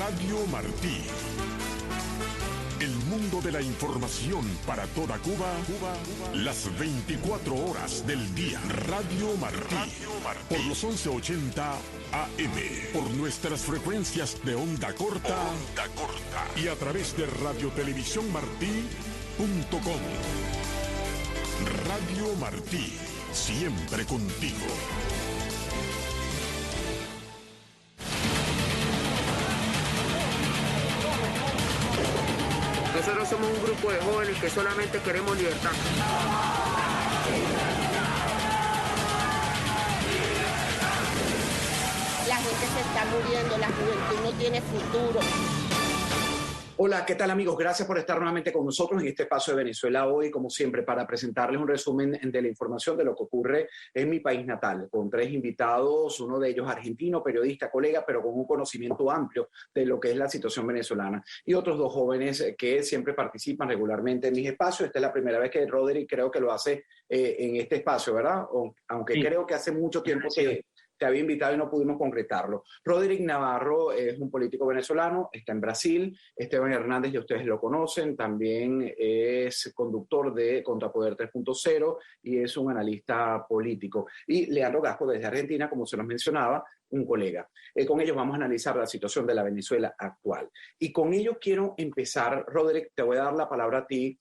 Radio Martí. El mundo de la información para toda Cuba, las 24 horas del día. Radio Martí. Por los 1180 AM. Por nuestras frecuencias de onda corta. Y a través de radiotelevisiónmartí.com. Radio Martí. Siempre contigo. Nosotros somos un grupo de jóvenes que solamente queremos libertad. La gente se está muriendo, la juventud no tiene futuro. Hola, ¿qué tal amigos? Gracias por estar nuevamente con nosotros en este espacio de Venezuela hoy, como siempre, para presentarles un resumen de la información de lo que ocurre en mi país natal, con 3 invitados, uno de ellos argentino, periodista, colega, pero con un conocimiento amplio de lo que es la situación venezolana, y otros 2 jóvenes que siempre participan regularmente en mis espacios. Esta es la primera vez que Roderick creo que lo hace en este espacio, ¿verdad? Aunque sí. Creo que hace mucho tiempo que te había invitado y no pudimos concretarlo. Roderick Navarro es un político venezolano, está en Brasil. Esteban Hernández, ya ustedes lo conocen, también es conductor de Contrapoder 3.0 y es un analista político. Y Leandro Gasco, desde Argentina, como se nos mencionaba, un colega. Con ellos vamos a analizar la situación de la Venezuela actual. Y con ello quiero empezar. Roderick, te voy a dar la palabra a ti.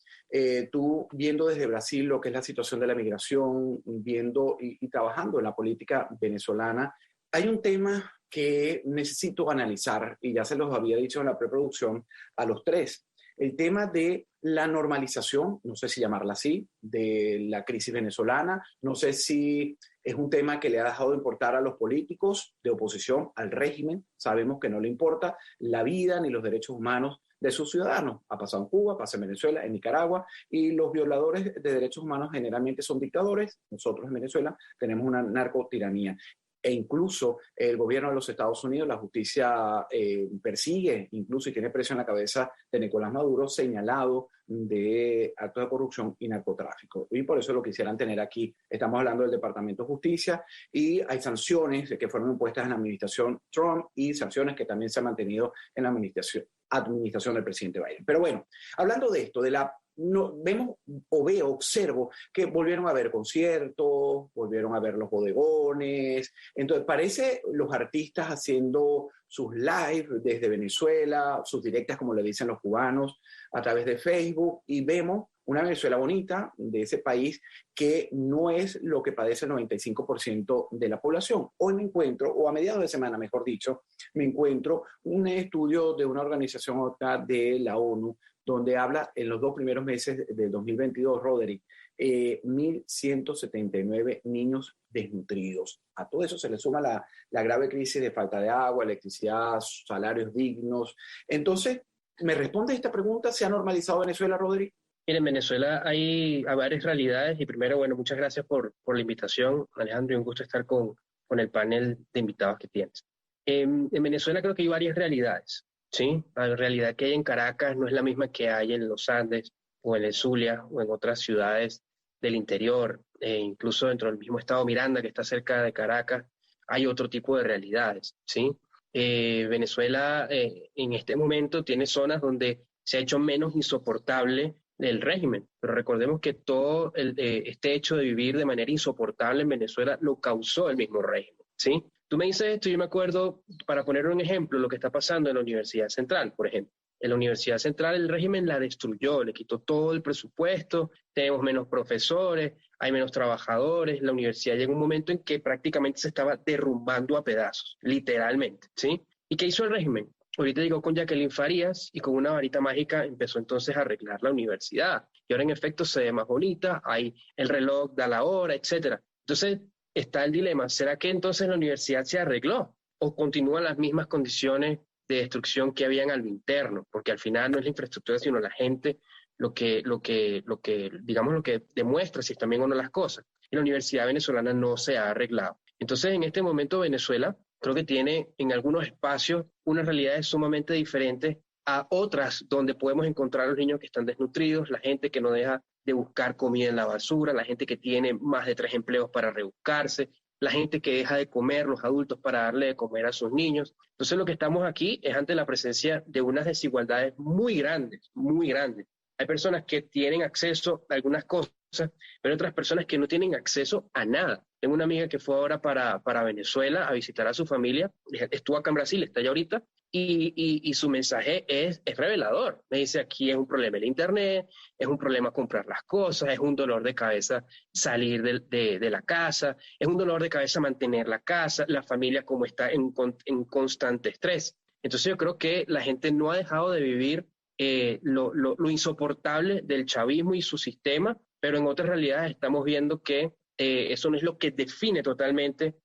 Tú, viendo desde Brasil lo que es la situación de la migración, viendo y trabajando en la política venezolana, hay un tema que necesito analizar, y ya se los había dicho en la preproducción a los 3. El tema de la normalización, no sé si llamarla así, de la crisis venezolana. No sé si es un tema que le ha dejado de importar a los políticos de oposición al régimen. Sabemos que no le importa la vida ni los derechos humanos de sus ciudadanos. Ha pasado en Cuba, pasa en Venezuela, en Nicaragua, y los violadores de derechos humanos generalmente son dictadores. Nosotros en Venezuela tenemos una narcotiranía. E incluso el gobierno de los Estados Unidos, la justicia persigue, incluso y tiene preso en la cabeza de Nicolás Maduro, señalado de actos de corrupción y narcotráfico. Y por eso lo quisieran tener aquí. Estamos hablando del Departamento de Justicia y hay sanciones que fueron impuestas en la administración Trump y sanciones que también se han mantenido en la administración del presidente Biden. Pero bueno, hablando de esto, observo que volvieron a haber conciertos, volvieron a ver los bodegones. Entonces parece los artistas haciendo sus live desde Venezuela, sus directas, como le dicen los cubanos, a través de Facebook, y vemos una Venezuela bonita de ese país que no es lo que padece el 95% de la población. Hoy me encuentro, o a mediados de semana, mejor dicho, me encuentro un estudio de una organización de la ONU donde habla en los 2 primeros meses del 2022, Roderick, 1.179 niños desnutridos. A todo eso se le suma la grave crisis de falta de agua, electricidad, salarios dignos. Entonces, ¿me responde esta pregunta? ¿Se ha normalizado Venezuela, Roderick? Mira, en Venezuela hay varias realidades y primero, bueno, muchas gracias por la invitación, Alejandro, y un gusto estar con el panel de invitados que tienes. En Venezuela creo que hay varias realidades, ¿sí? La realidad que hay en Caracas no es la misma que hay en los Andes o en el Zulia o en otras ciudades del interior, incluso dentro del mismo estado Miranda, que está cerca de Caracas, hay otro tipo de realidades, ¿sí? Venezuela en este momento tiene zonas donde se ha hecho menos insoportable el régimen, pero recordemos que todo este hecho de vivir de manera insoportable en Venezuela lo causó el mismo régimen, ¿sí? Tú me dices esto y yo me acuerdo, para poner un ejemplo, lo que está pasando en la Universidad Central, por ejemplo. En la Universidad Central el régimen la destruyó, le quitó todo el presupuesto, tenemos menos profesores, hay menos trabajadores, la universidad llega un momento en que prácticamente se estaba derrumbando a pedazos, literalmente, ¿sí? ¿Y qué hizo el régimen? Ahorita llegó con Jacqueline Farías y con una varita mágica empezó entonces a arreglar la universidad. Y ahora en efecto se ve más bonita, hay el reloj da la hora, etcétera. Entonces está el dilema, ¿será que entonces la universidad se arregló o continúan las mismas condiciones de destrucción que habían al interno? Porque al final no es la infraestructura, sino la gente lo que demuestra si están bien o no las cosas. Y la universidad venezolana no se ha arreglado. Entonces, en este momento Venezuela creo que tiene en algunos espacios unas realidades sumamente diferentes a otras donde podemos encontrar a los niños que están desnutridos, la gente que no deja de buscar comida en la basura, la gente que tiene más de 3 empleos para rebuscarse, la gente que deja de comer, los adultos para darle de comer a sus niños. Entonces lo que estamos aquí es ante la presencia de unas desigualdades muy grandes, muy grandes. Hay personas que tienen acceso a algunas cosas, pero otras personas que no tienen acceso a nada. Tengo una amiga que fue ahora para Venezuela a visitar a su familia, estuvo acá en Brasil, está allá ahorita, y su mensaje es revelador. Me dice, aquí es un problema el internet, es un problema comprar las cosas, es un dolor de cabeza salir de la casa, es un dolor de cabeza mantener la casa, la familia como está en constante estrés. Entonces yo creo que la gente no ha dejado de vivir lo insoportable del chavismo y su sistema, pero en otras realidades estamos viendo que eso no es lo que define totalmente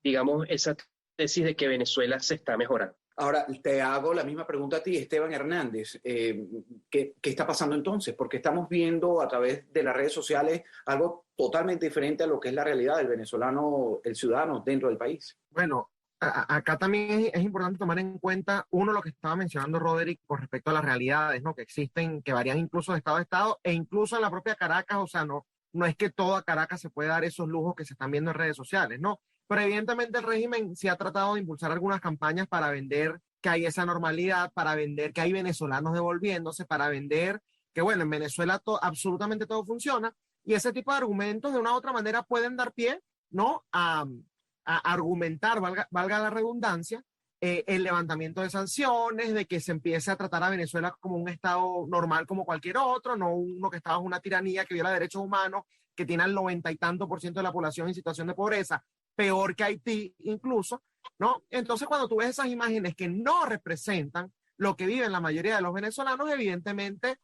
digamos, esa tesis de que Venezuela se está mejorando. Ahora, te hago la misma pregunta a ti, Esteban Hernández. ¿Qué está pasando entonces? Porque estamos viendo a través de las redes sociales algo totalmente diferente a lo que es la realidad del venezolano, el ciudadano dentro del país. Bueno, acá también es importante tomar en cuenta, uno, lo que estaba mencionando Roderick con respecto a las realidades, ¿no? Que existen, que varían incluso de estado a estado, e incluso en la propia Caracas, o sea, no es que toda Caracas se pueda dar esos lujos que se están viendo en redes sociales, ¿no? Pero evidentemente el régimen sí ha tratado de impulsar algunas campañas para vender que hay esa normalidad, para vender que hay venezolanos devolviéndose, para vender que, bueno, en Venezuela absolutamente todo funciona, y ese tipo de argumentos de una u otra manera pueden dar pie, ¿no? A argumentar, valga la redundancia, el levantamiento de sanciones, de que se empiece a tratar a Venezuela como un estado normal como cualquier otro, no uno que está bajo una tiranía que viola derechos humanos, que tiene al 90 y tanto % de la población en situación de pobreza, peor que Haití incluso, ¿no? Entonces cuando tú ves esas imágenes que no representan lo que viven la mayoría de los venezolanos, evidentemente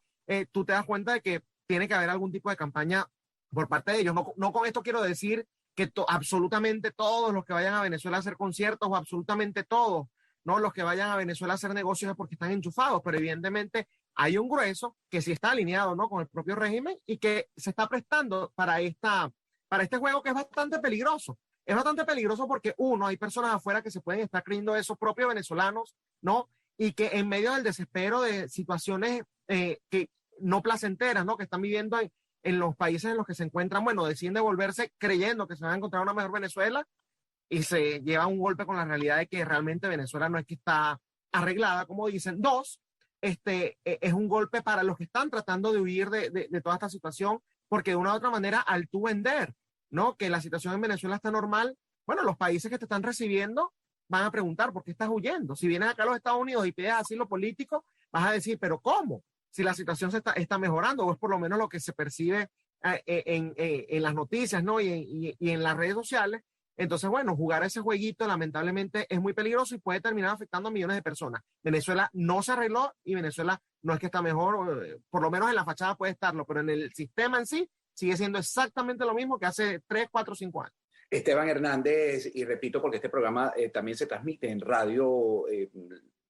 tú te das cuenta de que tiene que haber algún tipo de campaña por parte de ellos. No con esto quiero decir que absolutamente todos los que vayan a Venezuela a hacer conciertos o absolutamente todos, ¿no? Los que vayan a Venezuela a hacer negocios es porque están enchufados, pero evidentemente hay un grueso que sí está alineado, ¿no? Con el propio régimen y que se está prestando para este juego que es bastante peligroso. Es bastante peligroso porque, uno, hay personas afuera que se pueden estar creyendo esos propios venezolanos, ¿no? Y que en medio del desespero de situaciones que no placenteras, ¿no? Que están viviendo en los países en los que se encuentran, bueno, deciden devolverse creyendo que se van a encontrar una mejor Venezuela y se lleva un golpe con la realidad de que realmente Venezuela no es que está arreglada, como dicen. Dos, es un golpe para los que están tratando de huir de toda esta situación, porque de una u otra manera, al tú vender, ¿no? Que la situación en Venezuela está normal, bueno, los países que te están recibiendo van a preguntar por qué estás huyendo. Si vienes acá a los Estados Unidos y pides asilo político, vas a decir, ¿pero cómo? Si la situación está mejorando, o es por lo menos lo que se percibe en las noticias, ¿no? Y en las redes sociales. Entonces, bueno, jugar ese jueguito lamentablemente es muy peligroso y puede terminar afectando a millones de personas. Venezuela no se arregló y Venezuela no es que está mejor, por lo menos en la fachada puede estarlo, pero en el sistema en sí sigue siendo exactamente lo mismo que hace 3, 4, 5 años. Esteban Hernández, y repito porque este programa también se transmite en radio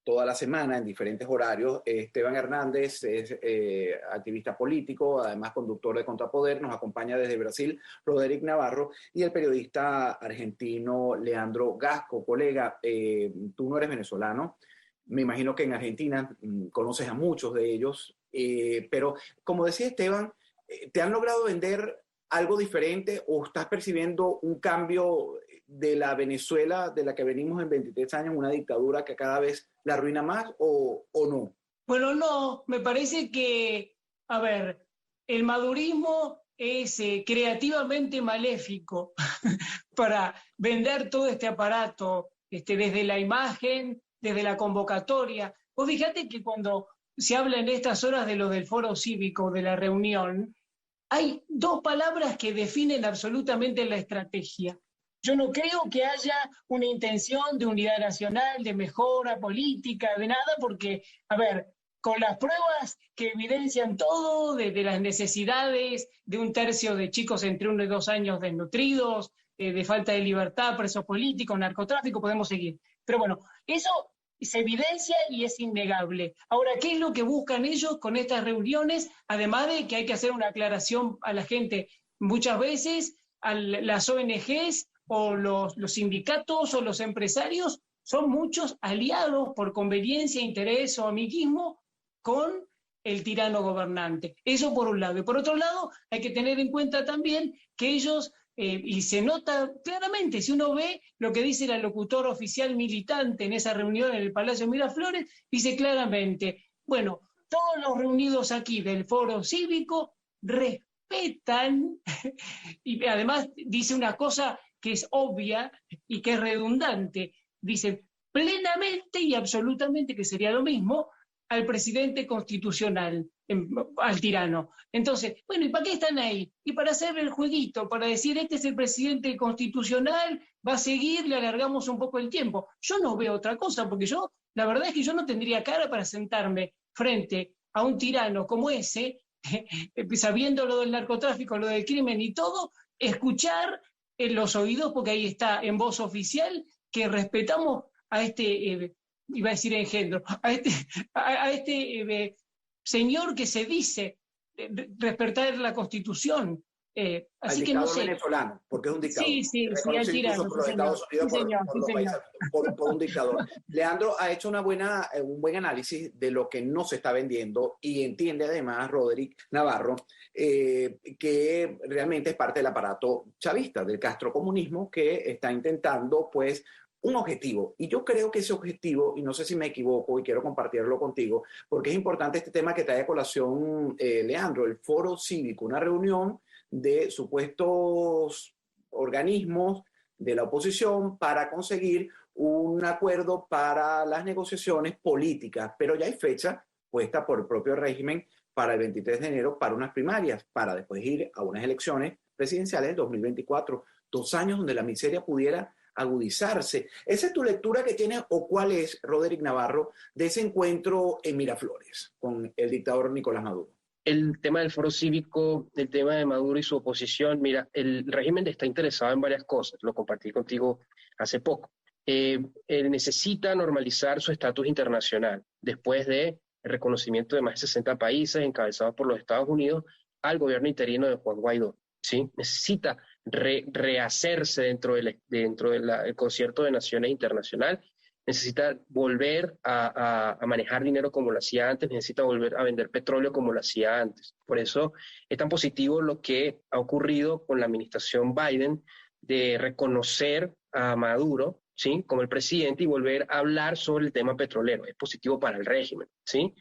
toda la semana en diferentes horarios. Esteban Hernández es activista político, además conductor de Contrapoder, nos acompaña desde Brasil Roderick Navarro y el periodista argentino Leandro Gasco. Colega, tú no eres venezolano, me imagino que en Argentina conoces a muchos de ellos, pero como decía Esteban, ¿te han logrado vender algo diferente o estás percibiendo un cambio de la Venezuela de la que venimos en 23 años, una dictadura que cada vez la arruina más o no? Bueno, no, me parece que, a ver, el madurismo es creativamente maléfico para vender todo este aparato, desde la imagen, desde la convocatoria. Vos fíjate que cuando se habla en estas horas de lo del foro cívico, de la reunión, hay dos palabras que definen absolutamente la estrategia. Yo no creo que haya una intención de unidad nacional, de mejora política, de nada, porque, a ver, con las pruebas que evidencian todo, de las necesidades de 1/3 de chicos entre 1 y 2 años desnutridos, de falta de libertad, presos políticos, narcotráfico, podemos seguir. Pero bueno, eso se evidencia y es innegable. Ahora, ¿qué es lo que buscan ellos con estas reuniones? Además de que hay que hacer una aclaración a la gente. Muchas veces a las ONGs o los sindicatos o los empresarios son muchos aliados por conveniencia, interés o amiguismo con el tirano gobernante. Eso por un lado. Y por otro lado, hay que tener en cuenta también que ellos y se nota claramente, si uno ve lo que dice el locutor oficial militante en esa reunión en el Palacio Miraflores, dice claramente, bueno, todos los reunidos aquí del Foro Cívico respetan, y además dice una cosa que es obvia y que es redundante, dice plenamente y absolutamente, que sería lo mismo, al presidente constitucional, al tirano. Entonces, bueno, ¿y para qué están ahí? Y para hacer el jueguito, para decir, este es el presidente constitucional, va a seguir, le alargamos un poco el tiempo. Yo no veo otra cosa, porque la verdad es que yo no tendría cara para sentarme frente a un tirano como ese, sabiendo lo del narcotráfico, lo del crimen y todo, escuchar en los oídos, porque ahí está en voz oficial, que respetamos a este, iba a decir engendro, a este señor que se dice respetar la Constitución. Así que no sé. Venezolano, porque es un dictador. Sí, al tirano. Por los Estados Unidos, por un dictador. Leandro ha hecho un buen análisis de lo que no se está vendiendo y entiende además, Roderick Navarro, que realmente es parte del aparato chavista, del castrocomunismo, que está intentando, pues, un objetivo. Y yo creo que ese objetivo, y no sé si me equivoco y quiero compartirlo contigo, porque es importante este tema que trae a colación Leandro, el Foro Cívico, una reunión de supuestos organismos de la oposición para conseguir un acuerdo para las negociaciones políticas, pero ya hay fecha puesta por el propio régimen para el 23 de enero para unas primarias, para después ir a unas elecciones presidenciales del 2024, 2 años donde la miseria pudiera agudizarse. ¿Esa es tu lectura que tienes o cuál es, Roderick Navarro, de ese encuentro en Miraflores con el dictador Nicolás Maduro? El tema del Foro Cívico, el tema de Maduro y su oposición, mira, el régimen está interesado en varias cosas, lo compartí contigo hace poco. Él necesita normalizar su estatus internacional después del reconocimiento de más de 60 países encabezados por los Estados Unidos al gobierno interino de Juan Guaidó, ¿sí? Necesita rehacerse dentro del concierto de naciones internacional, necesita volver a manejar dinero como lo hacía antes, necesita volver a vender petróleo como lo hacía antes. Por eso es tan positivo lo que ha ocurrido con la administración Biden de reconocer a Maduro, ¿sí?, como el presidente y volver a hablar sobre el tema petrolero. Es positivo para el régimen, ¿sí?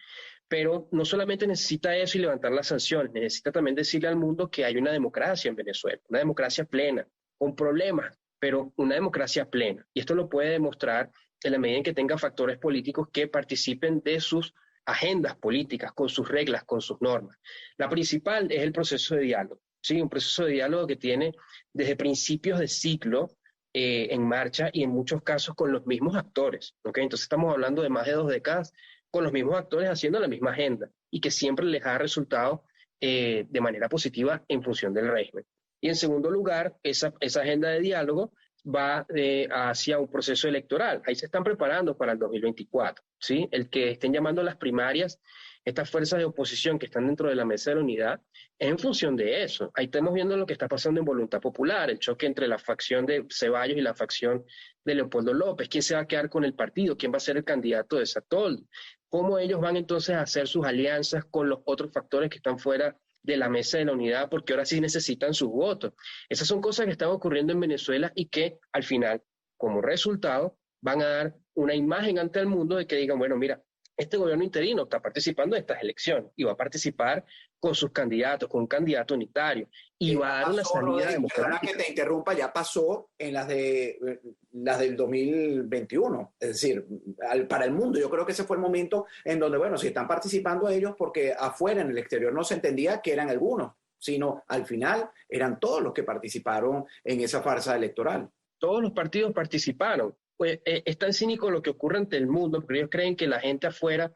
Pero no solamente necesita eso y levantar las sanciones, necesita también decirle al mundo que hay una democracia en Venezuela, una democracia plena, con problemas, pero una democracia plena. Y esto lo puede demostrar en la medida en que tenga factores políticos que participen de sus agendas políticas, con sus reglas, con sus normas. La principal es el proceso de diálogo, ¿sí? Un proceso de diálogo que tiene desde principios de ciclo en marcha y en muchos casos con los mismos actores, ¿okay? Entonces estamos hablando de más de 2 décadas con los mismos actores haciendo la misma agenda y que siempre les da resultado de manera positiva en función del régimen. Y en segundo lugar, esa agenda de diálogo va hacia un proceso electoral. Ahí se están preparando para el 2024, ¿sí? El que estén llamando las primarias, estas fuerzas de oposición que están dentro de la Mesa de la Unidad, es en función de eso. Ahí estamos viendo lo que está pasando en Voluntad Popular, el choque entre la facción de Ceballos y la facción de Leopoldo López. ¿Quién se va a quedar con el partido? ¿Quién va a ser el candidato de Satold? ¿Cómo ellos van entonces a hacer sus alianzas con los otros factores que están fuera de la Mesa de la Unidad, porque ahora sí necesitan sus votos? Esas son cosas que están ocurriendo en Venezuela y que al final, como resultado, van a dar una imagen ante el mundo de que digan, bueno, mira, este gobierno interino está participando de estas elecciones y va a participar con sus candidatos, con un candidato unitario, y va a dar una salida democrática. Perdona que te interrumpa, ya pasó en las del 2021, es decir, para el mundo. Yo creo que ese fue el momento en donde, bueno, si están participando ellos, porque afuera en el exterior no se entendía que eran algunos, sino al final eran todos los que participaron en esa farsa electoral. Todos los partidos participaron. Pues es tan cínico lo que ocurre ante el mundo, porque ellos creen que la gente afuera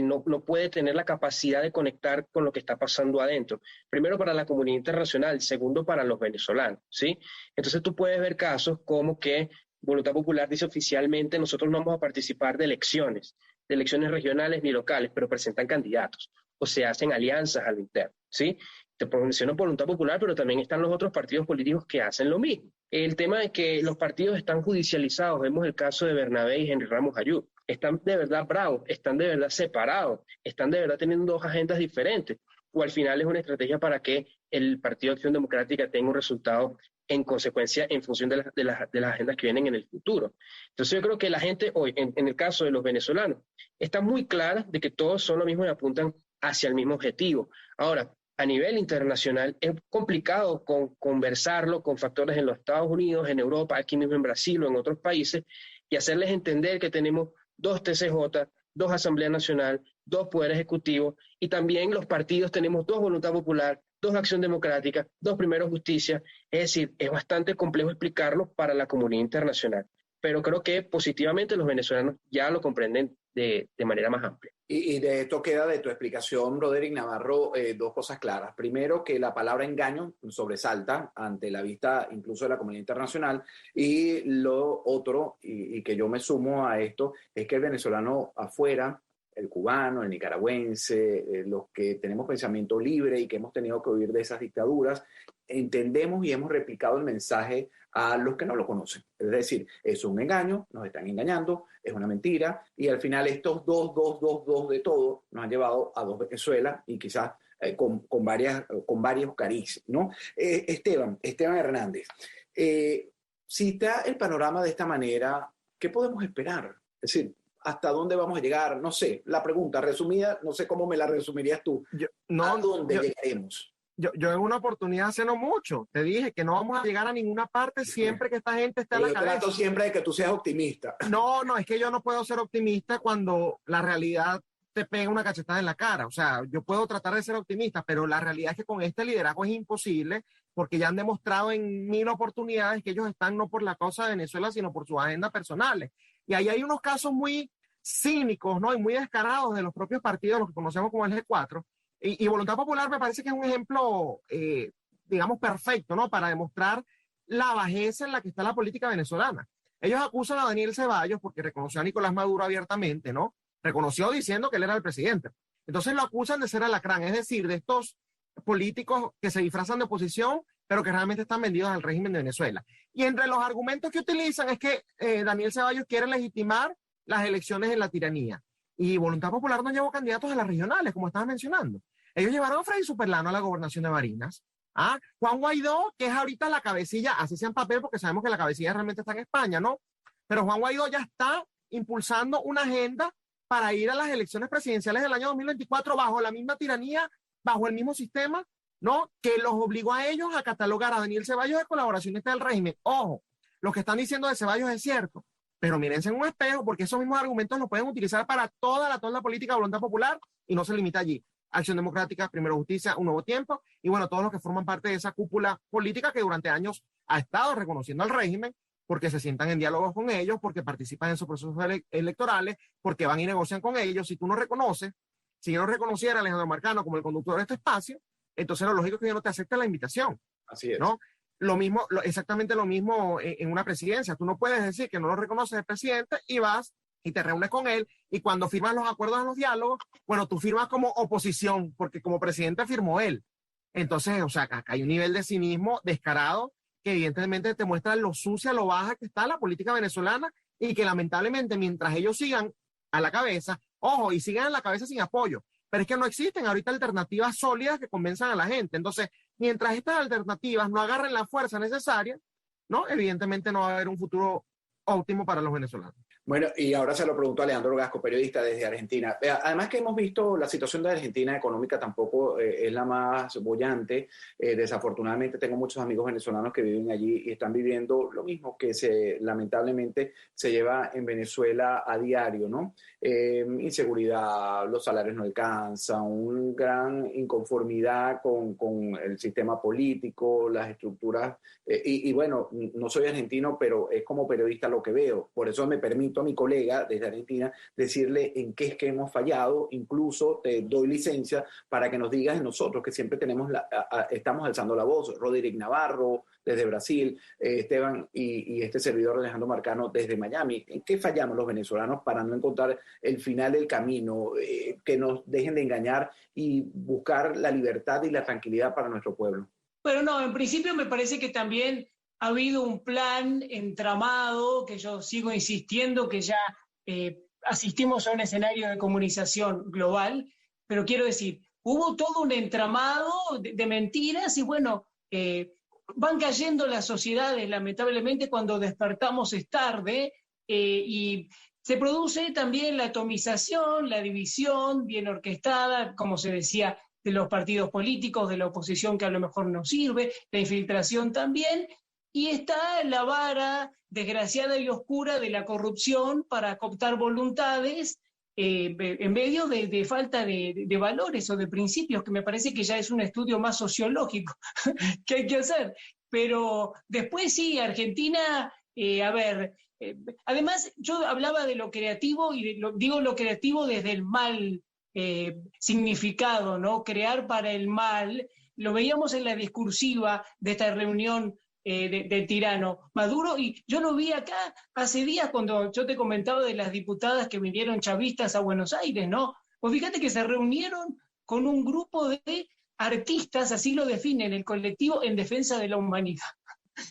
no puede tener la capacidad de conectar con lo que está pasando adentro. Primero para la comunidad internacional, segundo para los venezolanos, ¿sí? Entonces tú puedes ver casos como que Voluntad Popular dice oficialmente nosotros no vamos a participar de elecciones regionales ni locales, pero presentan candidatos o se hacen alianzas al interno, ¿sí? Te menciono Voluntad Popular, pero también están los otros partidos políticos que hacen lo mismo. El tema es que los partidos están judicializados. Vemos el caso de Bernabé y Henry Ramos Ayub. Están de verdad bravos, están de verdad separados, están de verdad teniendo 2 agendas diferentes. O al final es una estrategia para que el Partido de Acción Democrática tenga un resultado en consecuencia en función de las agendas que vienen en el futuro. Entonces yo creo que la gente hoy, en el caso de los venezolanos, está muy clara de que todos son lo mismo y apuntan hacia el mismo objetivo. Ahora, a nivel internacional es complicado conversarlo con factores en los Estados Unidos, en Europa, aquí mismo en Brasil o en otros países, y hacerles entender que tenemos 2 TCJ, 2 Asamblea Nacional, 2 Poderes Ejecutivos, y también los partidos tenemos 2 Voluntad Popular, 2 Acción Democrática, 2 Primero Justicia. Es decir, es bastante complejo explicarlo para la comunidad internacional, pero creo que positivamente los venezolanos ya lo comprenden de manera más amplia. Y de esto queda de tu explicación, Roderick Navarro, 2 cosas claras. Primero, que la palabra engaño sobresalta ante la vista incluso de la comunidad internacional. Y lo otro, y que yo me sumo a esto, es que el venezolano afuera, el cubano, el nicaragüense, los que tenemos pensamiento libre y que hemos tenido que huir de esas dictaduras, entendemos y hemos replicado el mensaje a los que no lo conocen. Es decir, es un engaño, nos están engañando, es una mentira, y al final estos dos de todo nos han llevado a 2 Venezuela y quizás con varios cariz, ¿no? Esteban Hernández, si está el panorama de esta manera, ¿qué podemos esperar? Es decir, ¿hasta dónde vamos a llegar? No sé, la pregunta resumida, no sé cómo me la resumirías tú. ¿A dónde llegaremos? Yo en una oportunidad hace no mucho te dije que no vamos a llegar a ninguna parte siempre que esta gente esté a la cabeza. Yo trato siempre de que tú seas optimista. No, es que yo no puedo ser optimista cuando la realidad te pega una cachetada en la cara. O sea, yo puedo tratar de ser optimista, pero la realidad es que con este liderazgo es imposible, porque ya han demostrado en 1000 oportunidades que ellos están no por la causa de Venezuela, sino por sus agendas personales. Y ahí hay unos casos muy cínicos, ¿no? Y muy descarados de los propios partidos, los que conocemos como el G4. Y Voluntad Popular me parece que es un ejemplo, digamos, perfecto, ¿no? Para demostrar la bajeza en la que está la política venezolana. Ellos acusan a Daniel Ceballos porque reconoció a Nicolás Maduro abiertamente, ¿no? Reconoció diciendo que él era el presidente. Entonces lo acusan de ser alacrán, es decir, de estos políticos que se disfrazan de oposición, pero que realmente están vendidos al régimen de Venezuela. Y entre los argumentos que utilizan es que Daniel Ceballos quiere legitimar las elecciones en la tiranía. Y Voluntad Popular no llevó candidatos a las regionales, como estabas mencionando. Ellos llevaron a Freddy Superlano a la gobernación de Barinas. Juan Guaidó, que es ahorita la cabecilla, así sea en papel, porque sabemos que la cabecilla realmente está en España, ¿no? Pero Juan Guaidó ya está impulsando una agenda para ir a las elecciones presidenciales del año 2024 bajo la misma tiranía, bajo el mismo sistema, ¿no? Que los obligó a ellos a catalogar a Daniel Ceballos de colaboracionista del régimen. Ojo, lo que están diciendo de Ceballos es cierto, pero mírense en un espejo, porque esos mismos argumentos los pueden utilizar para toda la política de Voluntad Popular y no se limita allí. Acción Democrática, Primero Justicia, Un Nuevo Tiempo, y bueno, todos los que forman parte de esa cúpula política que durante años ha estado reconociendo al régimen, porque se sientan en diálogos con ellos, porque participan en sus procesos electorales, porque van y negocian con ellos. Si tú no reconoces, si yo no reconociera a Alejandro Marcano como el conductor de este espacio, entonces lo lógico es que yo no te acepte la invitación. Así es. ¿No? Exactamente lo mismo en una presidencia. Tú no puedes decir que no lo reconoces el presidente y vas y te reúnes con él, y cuando firmas los acuerdos en los diálogos, bueno, tú firmas como oposición, porque como presidente firmó él. Entonces, o sea, acá hay un nivel de cinismo descarado que evidentemente te muestra lo sucia, lo baja que está la política venezolana, y que lamentablemente mientras ellos sigan a la cabeza, ojo, y sigan a la cabeza sin apoyo, pero es que no existen ahorita alternativas sólidas que convenzan a la gente. Entonces, mientras estas alternativas no agarren la fuerza necesaria, ¿no? Evidentemente no va a haber un futuro óptimo para los venezolanos. Bueno, y ahora se lo pregunto a Leandro Gasco, periodista desde Argentina. Además que hemos visto la situación de Argentina económica tampoco es la más bollante. Desafortunadamente tengo muchos amigos venezolanos que viven allí y están viviendo lo mismo que lamentablemente se lleva en Venezuela a diario, ¿no? Inseguridad, los salarios no alcanzan, una gran inconformidad con el sistema político, las estructuras. Y bueno, no soy argentino, pero es como periodista lo que veo. Por eso me permito a mi colega desde Argentina decirle en qué es que hemos fallado. Incluso te doy licencia para que nos digas nosotros, que siempre estamos alzando la voz. Roderick Navarro desde Brasil, Esteban y este servidor Alejandro Marcano desde Miami. ¿En qué fallamos los venezolanos para no encontrar el final del camino, que nos dejen de engañar y buscar la libertad y la tranquilidad para nuestro pueblo? Pero no, en principio me parece que también ha habido un plan entramado, que yo sigo insistiendo que ya asistimos a un escenario de comunicación global, pero quiero decir, hubo todo un entramado de mentiras y bueno, van cayendo las sociedades, lamentablemente, cuando despertamos es tarde, y se produce también la atomización, la división bien orquestada, como se decía, de los partidos políticos, de la oposición que a lo mejor no sirve, la infiltración también, y está la vara desgraciada y oscura de la corrupción para cooptar voluntades en medio de falta de valores o de principios, que me parece que ya es un estudio más sociológico que hay que hacer. Pero después sí, Argentina, además yo hablaba de lo creativo y digo lo creativo desde el mal significado, ¿no? Crear para el mal, lo veíamos en la discursiva de esta reunión del tirano Maduro, y yo lo vi acá hace días cuando yo te comentaba de las diputadas que vinieron chavistas a Buenos Aires, ¿no? Pues fíjate que se reunieron con un grupo de artistas, así lo definen, el colectivo en defensa de la humanidad.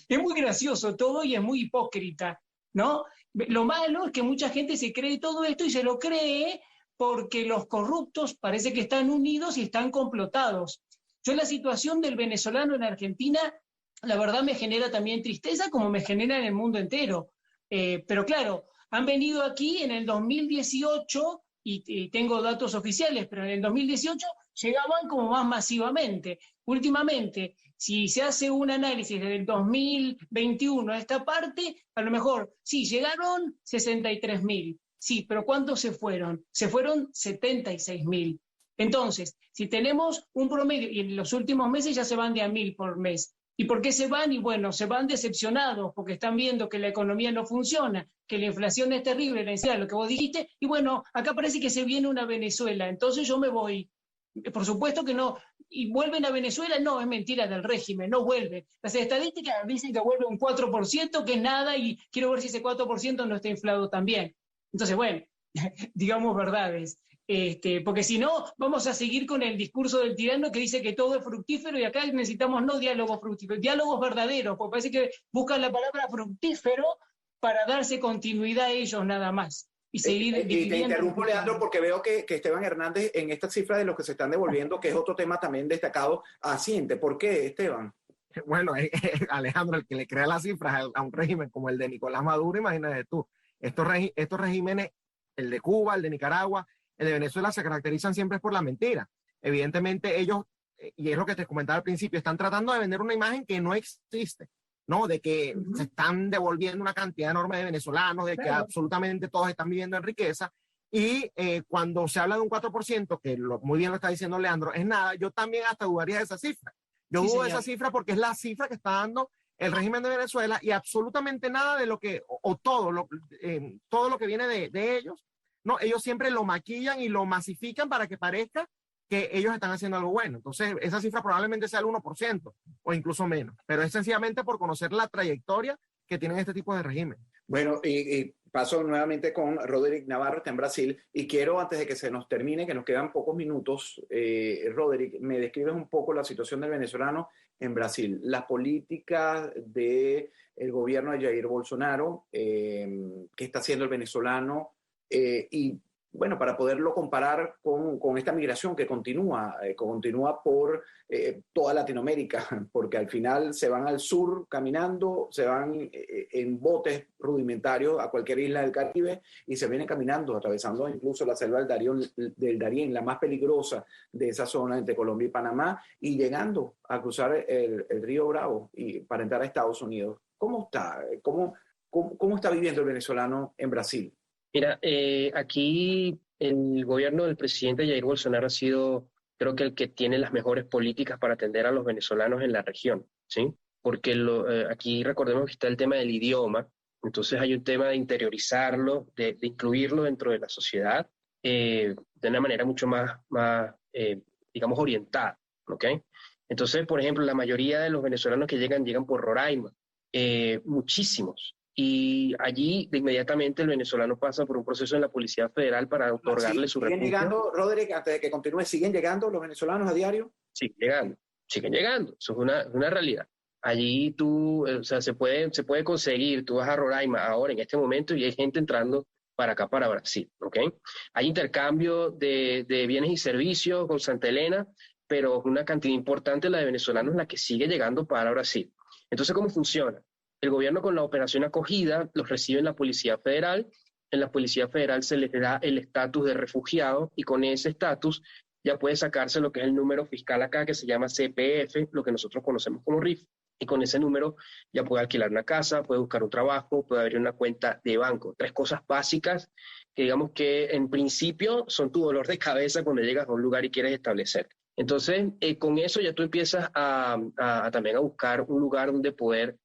Es muy gracioso todo y es muy hipócrita, ¿no? Lo malo es que mucha gente se cree todo esto y se lo cree porque los corruptos parece que están unidos y están complotados. Yo la situación del venezolano en Argentina, la verdad me genera también tristeza, como me genera en el mundo entero. Pero claro, han venido aquí en el 2018, y tengo datos oficiales, pero en el 2018 llegaban como más masivamente. Últimamente, si se hace un análisis desde el 2021 a esta parte, a lo mejor, sí, llegaron 63.000. Sí, pero ¿cuántos se fueron? Se fueron 76.000. Entonces, si tenemos un promedio, y en los últimos meses ya se van de a 1.000 por mes. ¿Y por qué se van? Y bueno, se van decepcionados porque están viendo que la economía no funciona, que la inflación es terrible, la inflación, lo que vos dijiste, y bueno, acá parece que se viene una Venezuela, entonces yo me voy. Por supuesto que no. ¿Y vuelven a Venezuela? No, es mentira del régimen, no vuelven. Las estadísticas dicen que vuelve un 4%, que es nada, y quiero ver si ese 4% no está inflado también. Entonces, bueno, digamos verdades. Porque si no, vamos a seguir con el discurso del tirano que dice que todo es fructífero, y acá necesitamos no diálogos fructíferos, diálogos verdaderos, porque parece que buscan la palabra fructífero para darse continuidad a ellos nada más. Y seguir y te interrumpo, Leandro, porque veo que Esteban Hernández en esta cifra de los que se están devolviendo, que es otro tema también destacado, asiente. ¿Por qué, Esteban? Bueno, Alejandro, el que le crea las cifras a un régimen como el de Nicolás Maduro, imagínate tú, estos regímenes, el de Cuba, el de Nicaragua, el de Venezuela, se caracterizan siempre por la mentira. Evidentemente ellos, y es lo que te comentaba al principio, están tratando de vender una imagen que no existe, ¿no? De que se están devolviendo una cantidad enorme de venezolanos, de que absolutamente todos están viviendo en riqueza, y cuando se habla de un 4%, que muy bien lo está diciendo Leandro, es nada, yo también hasta dudaría de esa cifra. Yo dudo de esa cifra porque es la cifra que está dando el régimen de Venezuela, y absolutamente nada de lo que, todo lo que viene de ellos, no, ellos siempre lo maquillan y lo masifican para que parezca que ellos están haciendo algo bueno. Entonces, esa cifra probablemente sea el 1% o incluso menos, pero es sencillamente por conocer la trayectoria que tienen este tipo de régimen. Bueno, y paso nuevamente con Roderick Navarro, está en Brasil, y quiero, antes de que se nos termine, que nos quedan pocos minutos, Roderick, me describes un poco la situación del venezolano en Brasil, las políticas del gobierno de Jair Bolsonaro, qué está haciendo el venezolano, y bueno, para poderlo comparar con esta migración que continúa por toda Latinoamérica, porque al final se van al sur caminando, se van en botes rudimentarios a cualquier isla del Caribe y se vienen caminando, atravesando incluso la selva del Darién, la más peligrosa de esa zona entre Colombia y Panamá, y llegando a cruzar el río Bravo y para entrar a Estados Unidos. ¿Cómo está? ¿Cómo está viviendo el venezolano en Brasil? Mira, aquí el gobierno del presidente Jair Bolsonaro ha sido, creo que el que tiene las mejores políticas para atender a los venezolanos en la región, ¿sí? Porque aquí recordemos que está el tema del idioma, entonces hay un tema de interiorizarlo, de incluirlo dentro de la sociedad de una manera mucho más digamos, orientada, ¿ok? Entonces, por ejemplo, la mayoría de los venezolanos que llegan por Roraima, muchísimos. Y allí, de inmediatamente, el venezolano pasa por un proceso en la Policía Federal para otorgarle su refugio. ¿Siguen llegando, Roderick, antes de que continúe, siguen llegando los venezolanos a diario? Siguen llegando, eso es una realidad. Allí o sea, se puede conseguir, tú vas a Roraima ahora, en este momento, y hay gente entrando para acá, para Brasil, ¿ok? Hay intercambio de bienes y servicios con Santa Elena, pero una cantidad importante la de venezolanos la que sigue llegando para Brasil. Entonces, ¿cómo funciona? El gobierno con la operación acogida los recibe en la Policía Federal. En la Policía Federal se les da el estatus de refugiado y con ese estatus ya puede sacarse lo que es el número fiscal acá, que se llama CPF, lo que nosotros conocemos como RIF. Y con ese número ya puede alquilar una casa, puede buscar un trabajo, puede abrir una cuenta de banco. 3 cosas básicas que digamos que en principio son tu dolor de cabeza cuando llegas a un lugar y quieres establecer. Entonces, con eso ya tú empiezas también a buscar un lugar donde poder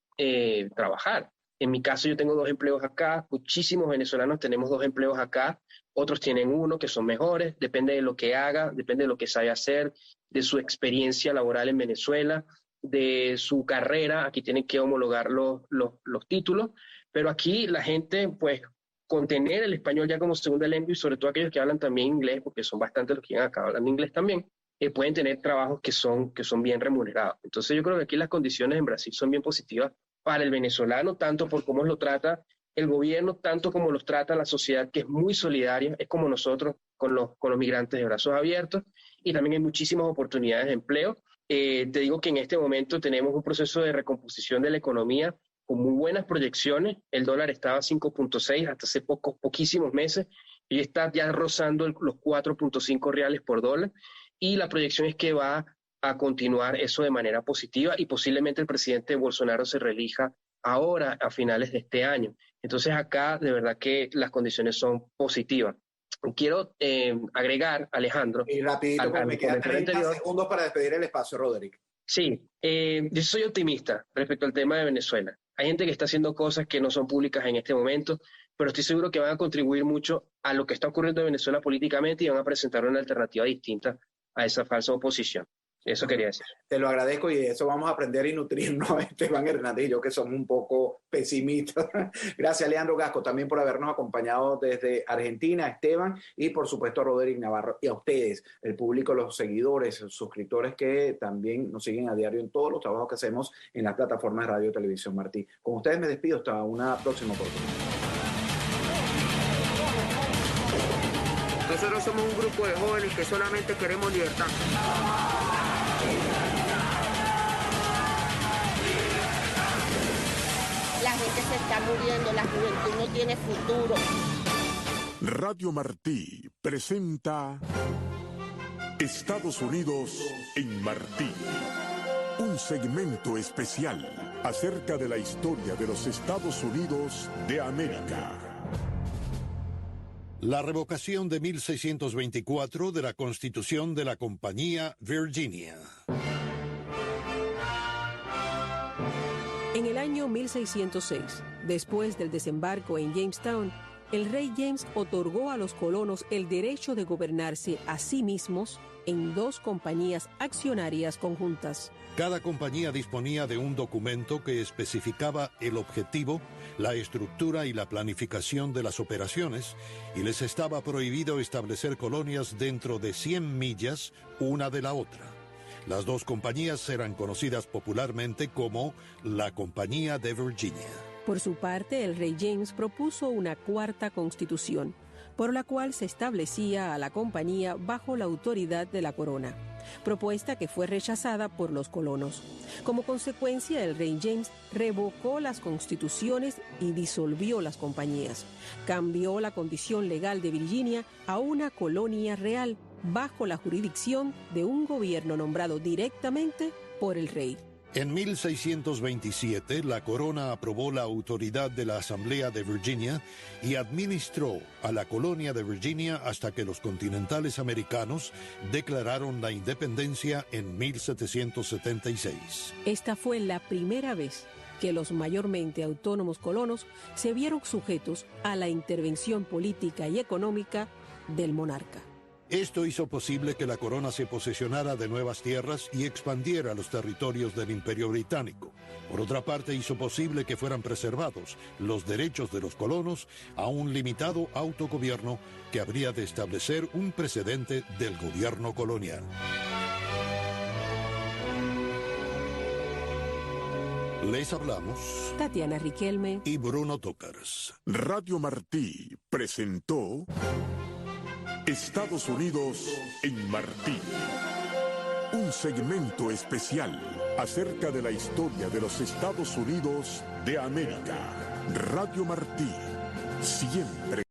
trabajar. En mi caso yo tengo 2 empleos acá, muchísimos venezolanos tenemos 2 empleos acá, otros tienen 1 que son mejores, depende de lo que haga, depende de lo que sabe hacer, de su experiencia laboral en Venezuela, de su carrera. Aquí tienen que homologar los títulos, pero aquí la gente, pues, con tener el español ya como segunda lengua y sobre todo aquellos que hablan también inglés, porque son bastantes los que llegan acá hablando inglés también, pueden tener trabajos que son bien remunerados. Entonces yo creo que aquí las condiciones en Brasil son bien positivas para el venezolano, tanto por cómo lo trata el gobierno, tanto como los trata la sociedad, que es muy solidaria, es como nosotros con los migrantes de brazos abiertos, y también hay muchísimas oportunidades de empleo. Te digo que en este momento tenemos un proceso de recomposición de la economía con muy buenas proyecciones. El dólar estaba a 5.6 hasta hace poquísimos meses y está ya rozando los 4.5 reales por dólar, y la proyección es que va a continuar eso de manera positiva y posiblemente el presidente Bolsonaro se reelija ahora a finales de este año. Entonces acá de verdad que las condiciones son positivas. Quiero agregar, Alejandro, y rapidito, porque me quedan 30 segundos para despedir el espacio, Roderick. Sí, yo soy optimista respecto al tema de Venezuela. Hay gente que está haciendo cosas que no son públicas en este momento, pero estoy seguro que van a contribuir mucho a lo que está ocurriendo en Venezuela políticamente y van a presentar una alternativa distinta a esa falsa oposición. Eso quería decir. Te lo agradezco y de eso vamos a aprender y nutrirnos, Esteban Hernández y yo, que somos un poco pesimistas. Gracias, Leandro Gasco, también por habernos acompañado desde Argentina, Esteban, y por supuesto a Roderick Navarro, y a ustedes, el público, los seguidores, los suscriptores que también nos siguen a diario en todos los trabajos que hacemos en las plataformas de Radio y Televisión Martí. Con ustedes me despido hasta una próxima oportunidad. Nosotros somos un grupo de jóvenes que solamente queremos libertad. La gente se está muriendo, la juventud no tiene futuro. Radio Martí presenta Estados Unidos en Martí. Un segmento especial acerca de la historia de los Estados Unidos de América. La revocación de 1624 de la Constitución de la Compañía Virginia. En el año 1606, después del desembarco en Jamestown, el rey James otorgó a los colonos el derecho de gobernarse a sí mismos en 2 compañías accionarias conjuntas. Cada compañía disponía de un documento que especificaba el objetivo, la estructura y la planificación de las operaciones, y les estaba prohibido establecer colonias dentro de 100 millas una de la otra. Las 2 compañías eran conocidas popularmente como la Compañía de Virginia. Por su parte, el rey James propuso una 4ª constitución, por la cual se establecía a la compañía bajo la autoridad de la corona, propuesta que fue rechazada por los colonos. Como consecuencia, el rey James revocó las constituciones y disolvió las compañías. Cambió la condición legal de Virginia a una colonia real, bajo la jurisdicción de un gobierno nombrado directamente por el rey. En 1627, la corona aprobó la autoridad de la Asamblea de Virginia y administró a la colonia de Virginia hasta que los continentales americanos declararon la independencia en 1776. Esta fue la primera vez que los mayormente autónomos colonos se vieron sujetos a la intervención política y económica del monarca. Esto hizo posible que la corona se posesionara de nuevas tierras y expandiera los territorios del Imperio Británico. Por otra parte, hizo posible que fueran preservados los derechos de los colonos a un limitado autogobierno que habría de establecer un precedente del gobierno colonial. Les hablamos Tatiana Riquelme y Bruno Tócars. Radio Martí presentó Estados Unidos en Martí. Un segmento especial acerca de la historia de los Estados Unidos de América. Radio Martí, siempre